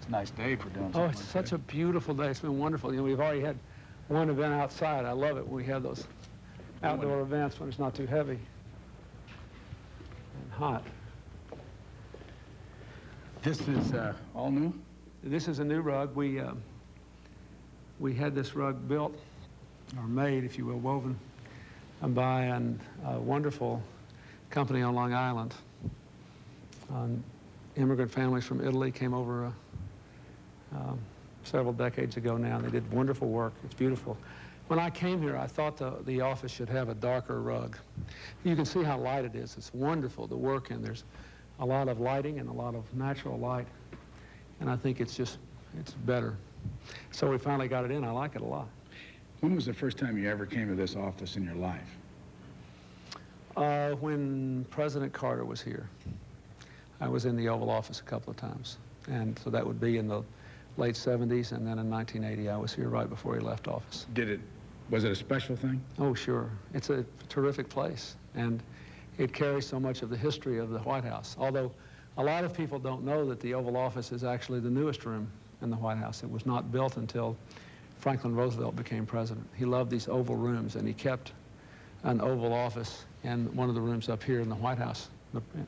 It's a nice day for doing something. Oh, it's such a beautiful day. It's been wonderful. You know, we've already had one event outside. I love it when we have those outdoor events when it's not too heavy and hot. This is all new? This is a new rug. We had this rug built, or made, if you will, woven by a wonderful company on Long Island. Immigrant families from Italy came over several decades ago now, and they did wonderful work. It's beautiful. When I came here, I thought the office should have a darker rug. You can see how light it is. It's wonderful to work in. There's a lot of lighting and a lot of natural light, and I think it's better. So we finally got it in. I like it a lot. When was the first time you ever came to this office in your life? When President Carter was here. I was in the Oval Office a couple of times, and so that would be in the late 70s, and then in 1980 I was here right before he left office. Was it a special thing? Oh, sure. It's a terrific place, and it carries so much of the history of the White House. Although a lot of people don't know that the Oval Office is actually the newest room in the White House. It was not built until Franklin Roosevelt became president. He loved these oval rooms, and he kept an Oval Office in one of the rooms up here in the White House,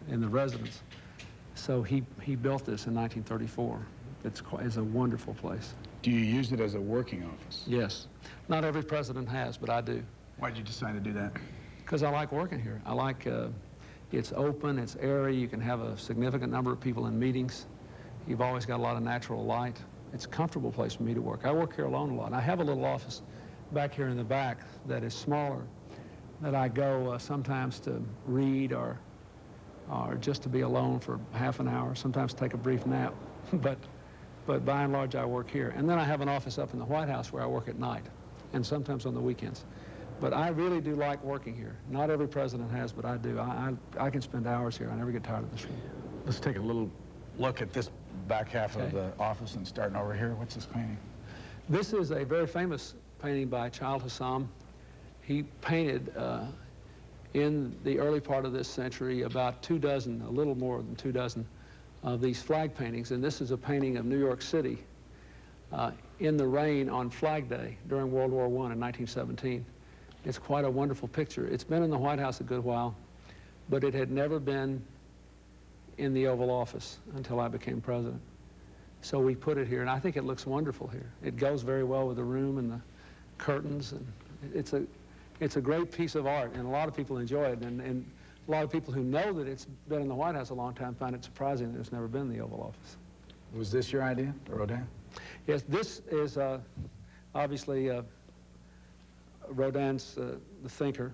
in the residence. So he built this in 1934. It's a wonderful place. Do you use it as a working office? Yes. Not every president has, but I do. Why did you decide to do that? Because I like working here. I like it's open, it's airy, you can have a significant number of people in meetings. You've always got a lot of natural light. It's a comfortable place for me to work. I work here alone a lot. I have a little office back here in the back that is smaller, that I go sometimes to read or just to be alone for half an hour, sometimes take a brief nap. But by and large, I work here. And then I have an office up in the White House where I work at night, and sometimes on the weekends. But I really do like working here. Not every president has, but I do. I can spend hours here. I never get tired of this room. Let's take a little look at this back half of the office, and starting over here. What's this painting? This is a very famous painting by Child Hassam. He painted in the early part of this century about 24, a little more than 24, of these flag paintings. And this is a painting of New York City in the rain on Flag Day during World War I in 1917. It's quite a wonderful picture. It's been in the White House a good while, but it had never been in the Oval Office until I became president. So we put it here, and I think it looks wonderful here. It goes very well with the room and the curtains, and it's a great piece of art, and a lot of people enjoy it, and a lot of people who know that it's been in the White House a long time find it surprising that it's never been in the Oval Office. Was this your idea, Rodin? Yes, this is obviously Rodin's The Thinker,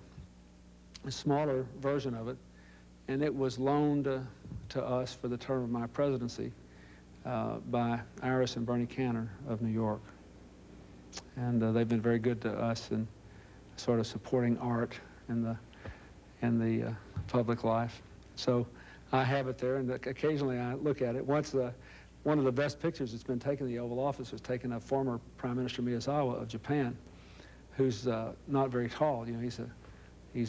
a smaller version of it, and it was loaned to us for the term of my presidency by Iris and Bernie Cantor of New York. And they've been very good to us in sort of supporting art in the public life. So I have it there, and occasionally I look at it. One of the best pictures that's been taken in the Oval Office was taken of former Prime Minister Miyazawa of Japan, who's not very tall. You know,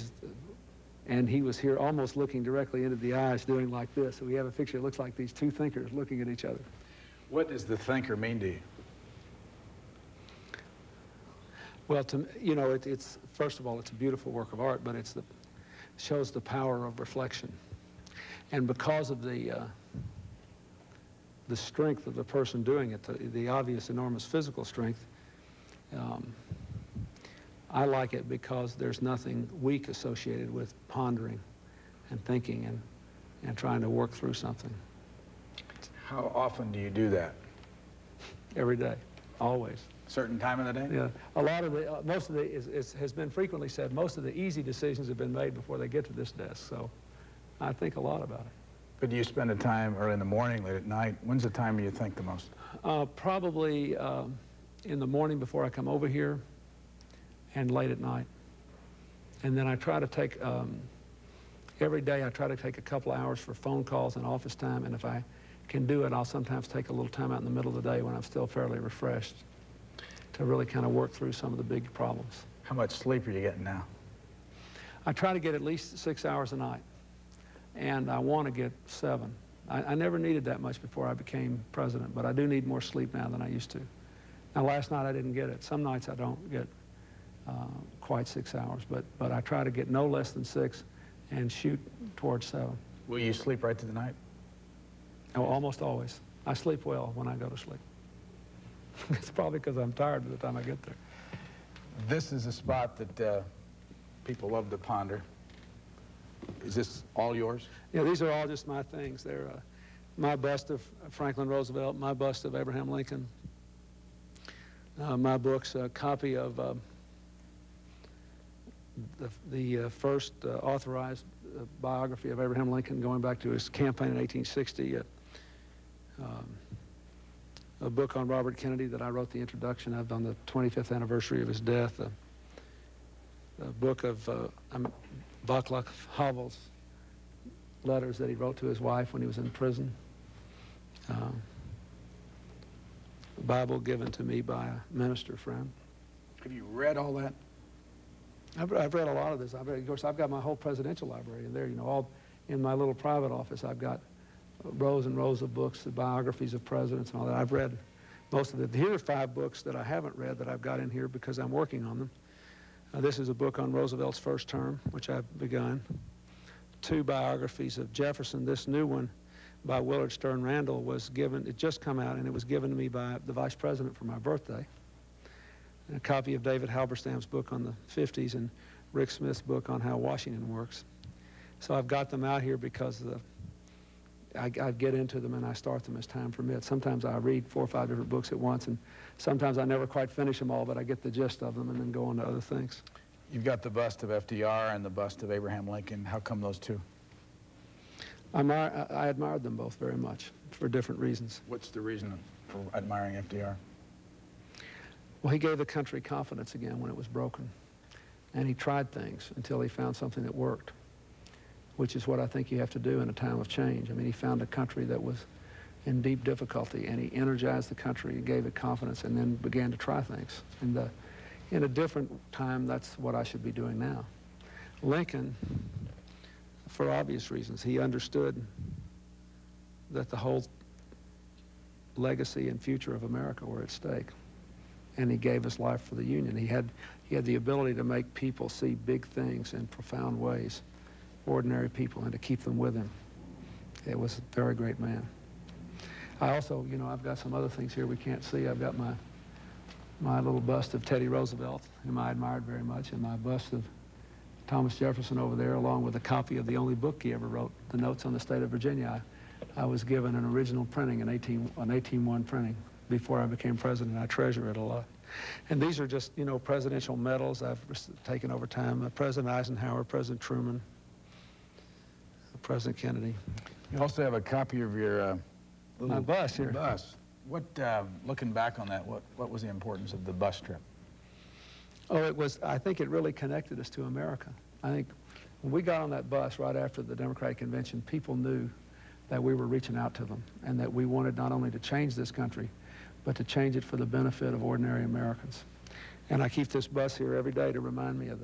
and he was here almost looking directly into the eyes, doing like this. So we have a picture that looks like these two thinkers looking at each other. What does the thinker mean to you? Well, you know, it's first of all, it's a beautiful work of art, but it shows the power of reflection. And because of the strength of the person doing it, the obvious enormous physical strength, I like it because there's nothing weak associated with pondering and thinking and trying to work through something. How often do you do that? Every day, always. Certain time of the day? Yeah, a lot of the, most of the, has been frequently said, most of the easy decisions have been made before they get to this desk, so I think a lot about it. But do you spend the time early in the morning, late at night? When's the time you think the most? Probably in the morning before I come over here, and late at night. And then I try to take, every day I try to take a couple hours for phone calls and office time, and if I can do it, I'll sometimes take a little time out in the middle of the day when I'm still fairly refreshed to really kind of work through some of the big problems. How much sleep are you getting now? I try to get at least 6 hours a night, and I want to get 7. I never needed that much before I became president, but I do need more sleep now than I used to. Now, last night I didn't get it. Some nights I don't get quite 6 hours, but I try to get no less than 6 and shoot towards 7. Will you sleep right through the night? Oh, almost always. I sleep well when I go to sleep. It's probably because I'm tired by the time I get there. This is a spot that people love to ponder. Is this all yours? Yeah, these are all just my things. They're my bust of Franklin Roosevelt, my bust of Abraham Lincoln, my books, a copy of the first authorized biography of Abraham Lincoln going back to his campaign in 1860, a book on Robert Kennedy that I wrote the introduction of on the 25th anniversary of his death, a book of Václav Havel's letters that he wrote to his wife when he was in prison, a Bible given to me by a minister friend. Have you read all that? I've read a lot of this. Of course, I've got my whole presidential library in there. You know, all in my little private office, I've got rows and rows of books, the biographies of presidents and all that. I've read most of it. Here are 5 books that I haven't read that I've got in here because I'm working on them. This is a book on Roosevelt's first term, which I've begun. 2 biographies of Jefferson. This new one by Willard Stern Randall was given, it just come out, and it was given to me by the vice president for my birthday. A copy of David Halberstam's book on the 50s and Rick Smith's book on how Washington works. So I've got them out here because I get into them and I start them as time permits. Sometimes I read 4 or 5 different books at once, and sometimes I never quite finish them all, but I get the gist of them and then go on to other things. You've got the bust of FDR and the bust of Abraham Lincoln. How come those 2? I admired them both very much for different reasons. What's the reason for admiring FDR? Well, he gave the country confidence again when it was broken. And he tried things until he found something that worked, which is what I think you have to do in a time of change. I mean, he found a country that was in deep difficulty, and he energized the country and gave it confidence and then began to try things. And in a different time, that's what I should be doing now. Lincoln, for obvious reasons, he understood that the whole legacy and future of America were at stake. And he gave his life for the Union. He had the ability to make people see big things in profound ways, ordinary people, and to keep them with him. It was a very great man. I also, you know, I've got some other things here we can't see. I've got my little bust of Teddy Roosevelt, whom I admired very much, and my bust of Thomas Jefferson over there, along with a copy of the only book he ever wrote, The Notes on the State of Virginia. I was given an original printing, an 18-1 printing, before I became president. I treasure it a lot. And these are just, you know, presidential medals I've taken over time. President Eisenhower, President Truman, President Kennedy. You also have a copy of your my bus here. Bus. What, looking back on that, what was the importance of the bus trip? Oh, I think it really connected us to America. I think when we got on that bus right after the Democratic Convention, people knew that we were reaching out to them and that we wanted not only to change this country, but to change it for the benefit of ordinary Americans. And I keep this bus here every day to remind me of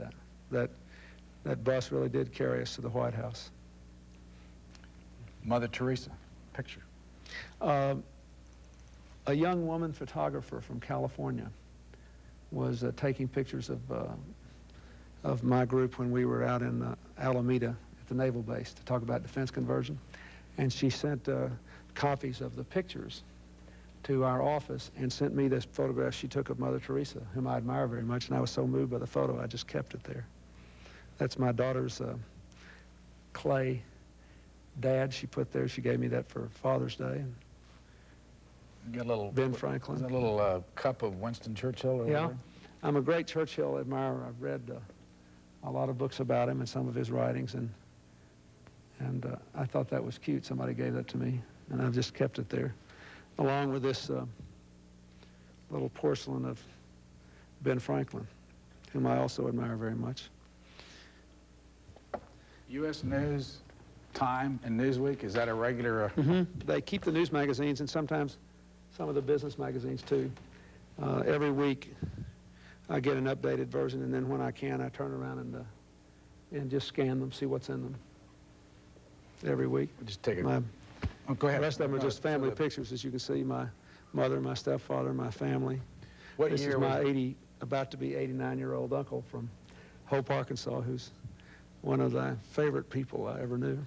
that bus really did carry us to the White House. Mother Teresa, picture. A young woman photographer from California was taking pictures of my group when we were out in Alameda at the Naval Base to talk about defense conversion. And she sent copies of the pictures to our office and sent me this photograph she took of Mother Teresa, whom I admire very much, and I was so moved by the photo, I just kept it there. That's my daughter's clay dad she put there. She gave me that for Father's Day. And you got a little Ben Franklin. Is that a little cup of Winston Churchill? Or yeah, whatever? I'm a great Churchill admirer. I've read a lot of books about him and some of his writings, and I thought that was cute. Somebody gave that to me, and I've just kept it there, along with this little porcelain of Ben Franklin, whom I also admire very much. U.S. News, Time, and Newsweek, is that a regular? They keep the news magazines and sometimes some of the business magazines too. Every week I get an updated version, and then when I can, I turn around and just scan them, see what's in them. Every week. Just take a Oh, go ahead. The rest of them are No, just family so pictures. As you can see, my mother, my stepfather, my family. What This year is was my it? about to be 89-year-old uncle from Hope, Arkansas, who's one of the favorite people I ever knew.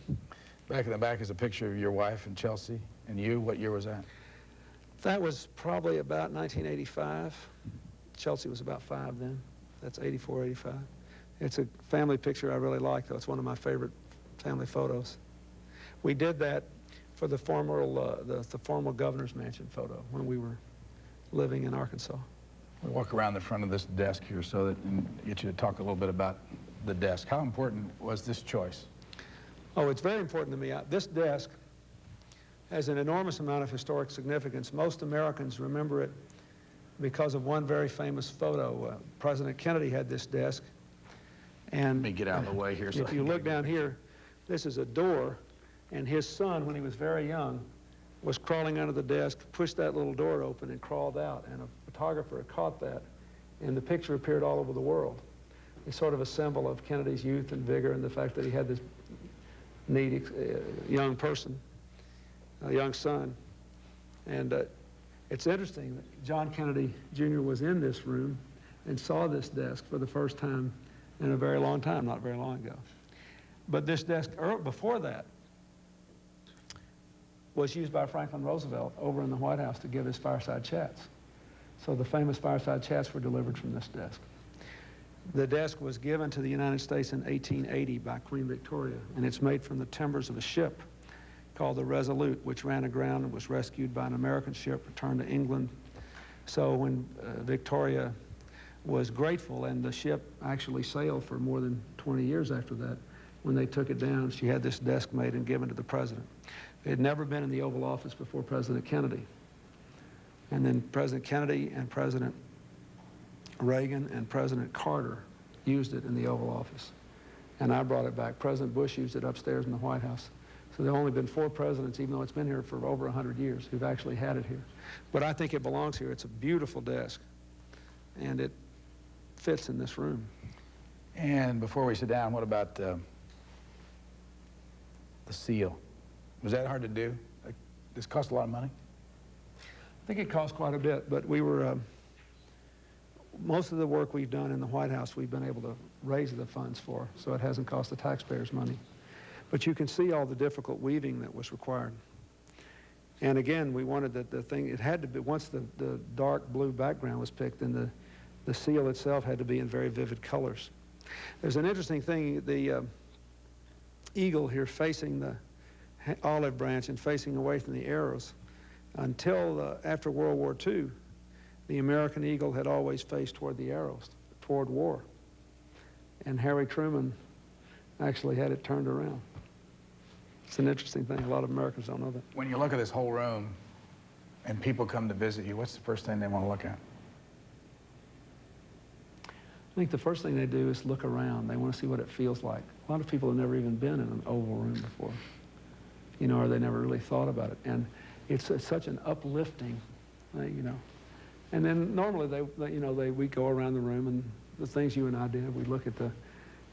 Back in the back is a picture of your wife and Chelsea, and you. What year was that? That was probably about 1985. Chelsea was about 5 then. That's 84, 85. It's a family picture I really like, though. It's one of my favorite family photos. We did that for the formal governor's mansion photo when we were living in Arkansas. We'll walk around the front of this desk here so that and get you to talk a little bit about the desk. How important was this choice? Oh, it's very important to me. This desk has an enormous amount of historic significance. Most Americans remember it because of one very famous photo. President Kennedy had this desk. And Let me get out of the way here. if you look down here, this is a door, and his son, when he was very young, was crawling under the desk, pushed that little door open and crawled out, and a photographer caught that, and the picture appeared all over the world. It's sort of a symbol of Kennedy's youth and vigor and the fact that he had this neat young person, a young son. And it's interesting that John Kennedy Jr. was in this room and saw this desk for the first time in a very long time, not very long ago. But this desk before that was used by Franklin Roosevelt over in the White House to give his fireside chats. So the famous fireside chats were delivered from this desk. The desk was given to the United States in 1880 by Queen Victoria, and it's made from the timbers of a ship called the Resolute, which ran aground and was rescued by an American ship, returned to England. So when Victoria was grateful, and the ship actually sailed for more than 20 years after that, when they took it down, she had this desk made and given to the president. It had never been in the Oval Office before President Kennedy. And then President Kennedy and President Reagan and President Carter used it in the Oval Office. And I brought it back. President Bush used it upstairs in the White House. So there have only been 4 presidents, even though it's been here for over 100 years, who've actually had it here. But I think it belongs here. It's a beautiful desk, and it fits in this room. And before we sit down, what about the seal? Was that hard to do? Like, this cost a lot of money? I think it cost quite a bit, but we were, most of the work we've done in the White House, we've been able to raise the funds for, so it hasn't cost the taxpayers money. But you can see all the difficult weaving that was required. And again, we wanted that the thing, it had to be, once the dark blue background was picked, then the seal itself had to be in very vivid colors. There's an interesting thing, the eagle here facing the olive branch and facing away from the arrows. Until after World War II, the American eagle had always faced toward the arrows, toward war. And Harry Truman actually had it turned around. It's an interesting thing. A lot of Americans don't know that. When you look at this whole room and people come to visit you, what's the first thing they want to look at? I think the first thing they do is look around. They want to see what it feels like. A lot of people have never even been in an oval room before, you know, or they never really thought about it. And it's such an uplifting thing, you know. And then normally we go around the room, and the things you and I did, we look at the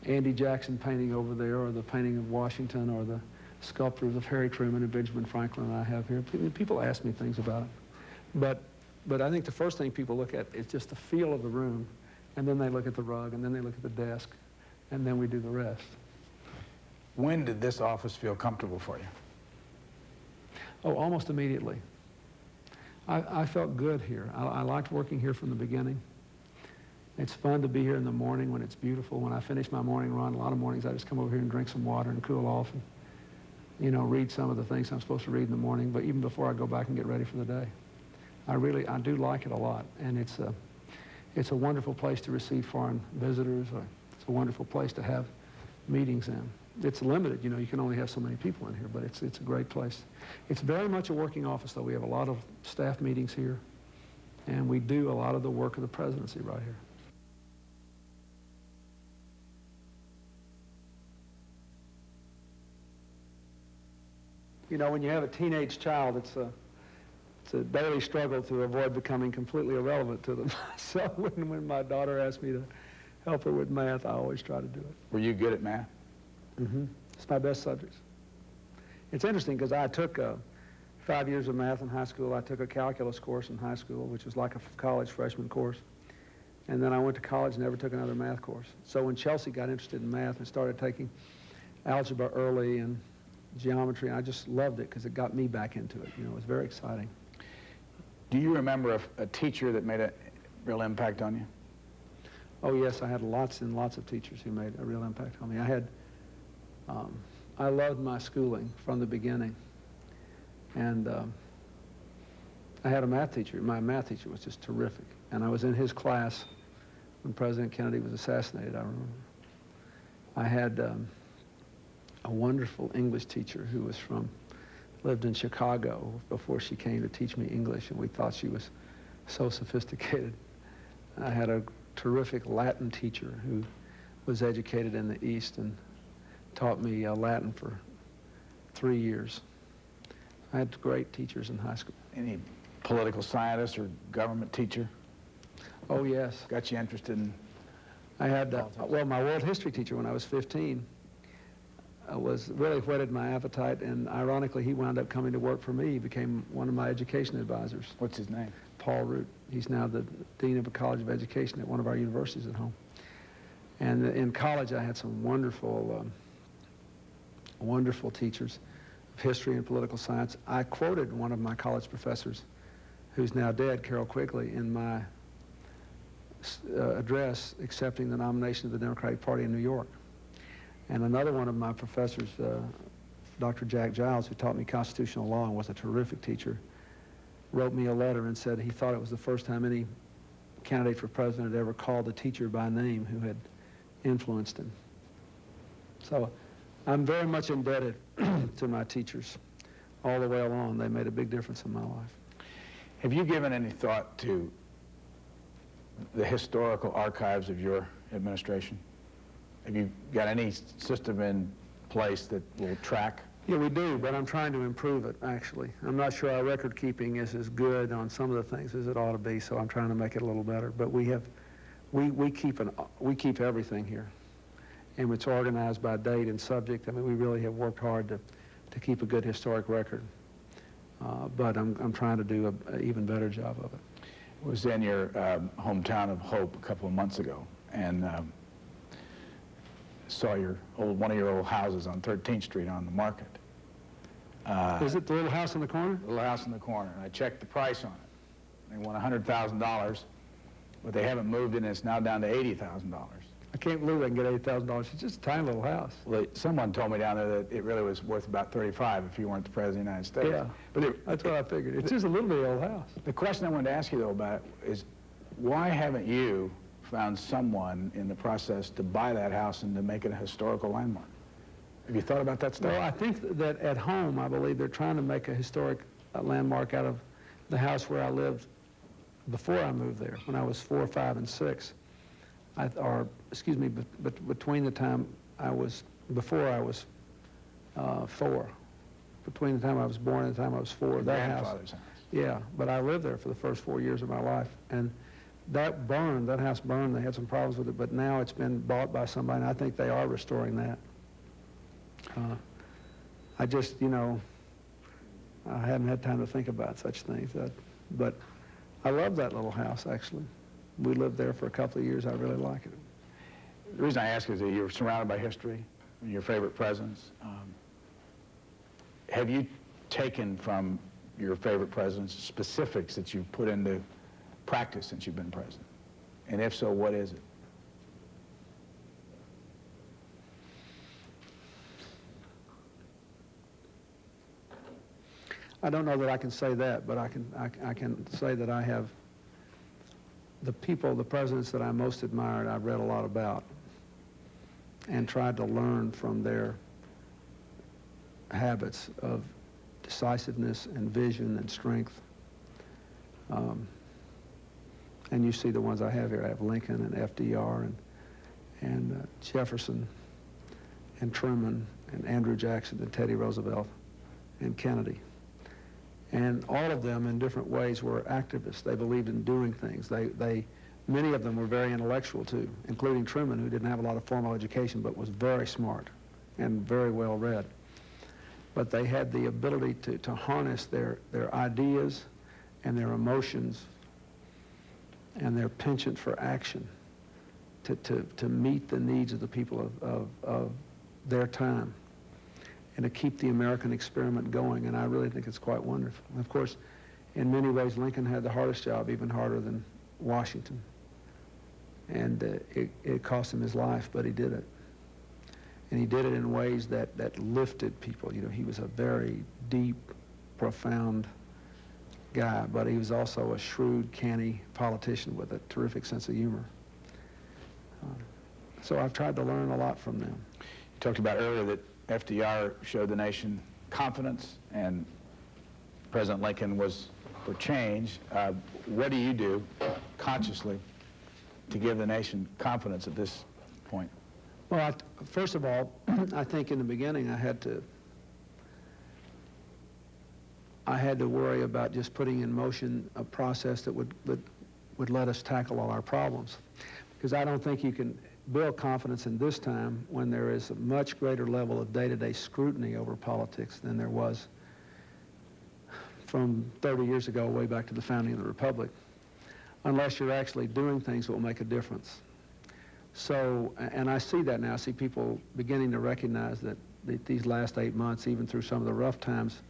Andy Jackson painting over there, or the painting of Washington, or the sculptures of Harry Truman and Benjamin Franklin I have here. People ask me things about it. But I think the first thing people look at is just the feel of the room, and then they look at the rug, and then they look at the desk, and then we do the rest. When did this office feel comfortable for you? Oh, almost immediately. I felt good here. I liked working here from the beginning. It's fun to be here in the morning when it's beautiful. When I finish my morning run, a lot of mornings I just come over here and drink some water and cool off and, you know, read some of the things I'm supposed to read in the morning, but even before I go back and get ready for the day. I do like it a lot, and it's a wonderful place to receive foreign visitors. It's a wonderful place to have meetings in. It's limited, you know, you can only have so many people in here, but it's a great place. It's very much a working office, though. We have a lot of staff meetings here, and we do a lot of the work of the presidency right here. You know, when you have a teenage child, it's a daily struggle to avoid becoming completely irrelevant to them. So when my daughter asks me to help her with math, I always try to do it. Were you good at math? Mm-hmm. It's my best subject. It's interesting because I took 5 years of math in high school. I took a calculus course in high school, which was like a college freshman course. And then I went to college and never took another math course. So when Chelsea got interested in math and started taking algebra early and geometry, I just loved it because it got me back into it. You know, it was very exciting. Do you remember a teacher that made a real impact on you? Oh yes, I had lots and lots of teachers who made a real impact on me. I loved my schooling from the beginning. And I had a math teacher. My math teacher was just terrific. And I was in his class when President Kennedy was assassinated, I remember. I had a wonderful English teacher who lived in Chicago before she came to teach me English, and we thought she was so sophisticated. I had a terrific Latin teacher who was educated in the East and taught me Latin for 3 years. I had great teachers in high school. Any political scientist or government teacher? Oh, yes. Got you interested in? I had, well, my world history teacher when I was 15 really whetted my appetite, and ironically, he wound up coming to work for me. He became one of my education advisors. What's his name? Paul Root. He's now the Dean of a College of Education at one of our universities at home. And in college, I had some wonderful, wonderful teachers of history and political science. I quoted one of my college professors, who's now dead, Carol Quigley, in my address accepting the nomination of the Democratic Party in New York. And another one of my professors, Dr. Jack Giles, who taught me constitutional law and was a terrific teacher, wrote me a letter and said he thought it was the first time any candidate for president had ever called a teacher by name who had influenced him. So I'm very much indebted to my teachers all the way along. They made a big difference in my life. Have you given any thought to the historical archives of your administration? Have you got any system in place that will track? Yeah, we do, but I'm trying to improve it, actually. I'm not sure our record keeping is as good on some of the things as it ought to be, so I'm trying to make it a little better. But we keep everything here, and it's organized by date and subject. I mean, we really have worked hard to keep a good historic record, but I'm trying to do an even better job of it. I was in your hometown of Hope a couple of months ago, and saw one of your old houses on 13th Street on the market. Is it the little house in the corner? The little house in the corner. And I checked the price on it. They want $100,000, but they haven't moved it, and it's now down to $80,000. I can't believe they can get $80,000. It's just a tiny little house. Well, someone told me down there that it really was worth about $35 if you weren't the President of the United States. Yeah, but that's what I figured. It's just a little bit old house. The question I wanted to ask you, though, about it is, why haven't you found someone in the process to buy that house and to make it a historical landmark? Have you thought about that stuff? Well, I think that at home, I believe they're trying to make a historic landmark out of the house where I lived before I moved there, when I was 4, 5, and 6. Between the time before I was 4. Between the time I was born and the time I was 4, that grandfather's house. Yeah, but I lived there for the first 4 years of my life. And that house burned. They had some problems with it, but now it's been bought by somebody, and I think they are restoring that. I just, I haven't had time to think about such things. But I love that little house, actually. We lived there for a couple of years. I really like it. The reason I ask is that you're surrounded by history, your favorite presidents. Have you taken from your favorite presidents specifics that you've put into practice since you've been president? And if so, what is it? I don't know that I can say that, but I can say that I have the presidents that I most admired, I've read a lot about and tried to learn from their habits of decisiveness and vision and strength. And you see the ones I have here. I have Lincoln and FDR and Jefferson and Truman and Andrew Jackson and Teddy Roosevelt and Kennedy. And all of them in different ways were activists. They believed in doing things. Many of them were very intellectual too, including Truman, who didn't have a lot of formal education but was very smart and very well read. but they had the ability to harness their ideas and their emotions and their penchant for action to meet the needs of the people of their time and to keep the American experiment going, and I really think it's quite wonderful. And of course, in many ways, Lincoln had the hardest job, even harder than Washington, and it cost him his life, but he did it. And he did it in ways that lifted people. You know, he was a very deep, profound guy, but he was also a shrewd, canny politician with a terrific sense of humor. So I've tried to learn a lot from them. You talked about earlier that FDR showed the nation confidence, and President Lincoln was for change. What do you do consciously to give the nation confidence at this point? Well, first of all, I think in the beginning I had to worry about just putting in motion a process that would let us tackle all our problems, because I don't think you can build confidence in this time when there is a much greater level of day-to-day scrutiny over politics than there was from 30 years ago, way back to the founding of the Republic, unless you're actually doing things that will make a difference. So, and I see that now. I see people beginning to recognize that these last 8 months, even through some of the rough times,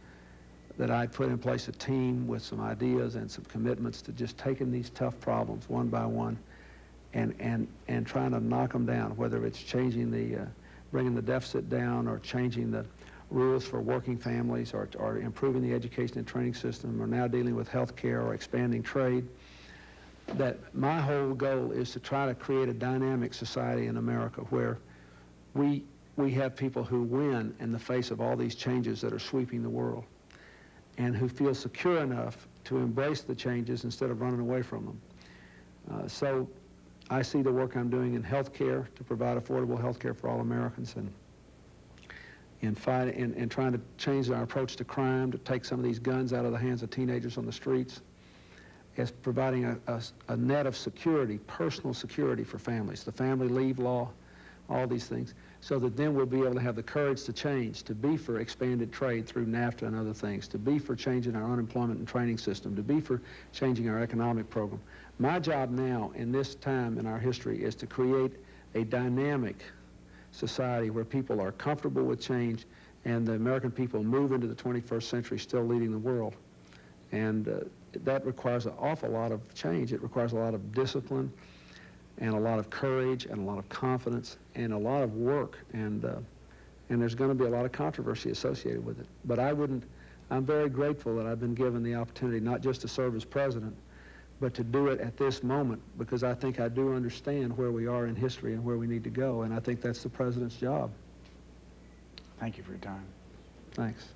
that I put in place a team with some ideas and some commitments to just taking these tough problems one by one and trying to knock them down, whether it's changing bringing the deficit down, or changing the rules for working families, or improving the education and training system, or now dealing with health care, or expanding trade. That my whole goal is to try to create a dynamic society in America where we have people who win in the face of all these changes that are sweeping the world, and who feel secure enough to embrace the changes instead of running away from them. So I see the work I'm doing in health care to provide affordable health care for all Americans, and in trying to change our approach to crime, to take some of these guns out of the hands of teenagers on the streets, as providing a net of security, personal security for families, the family leave law, all these things, so that then we'll be able to have the courage to change, to be for expanded trade through NAFTA and other things, to be for changing our unemployment and training system, to be for changing our economic program. My job now, in this time in our history, is to create a dynamic society where people are comfortable with change, and the American people move into the 21st century still leading the world. And that requires an awful lot of change. It requires a lot of discipline, and a lot of courage, and a lot of confidence, and a lot of work, and there's going to be a lot of controversy associated with it. But I'm very grateful that I've been given the opportunity not just to serve as president, but to do it at this moment, because I think I do understand where we are in history and where we need to go, and I think that's the president's job. Thank you for your time. Thanks.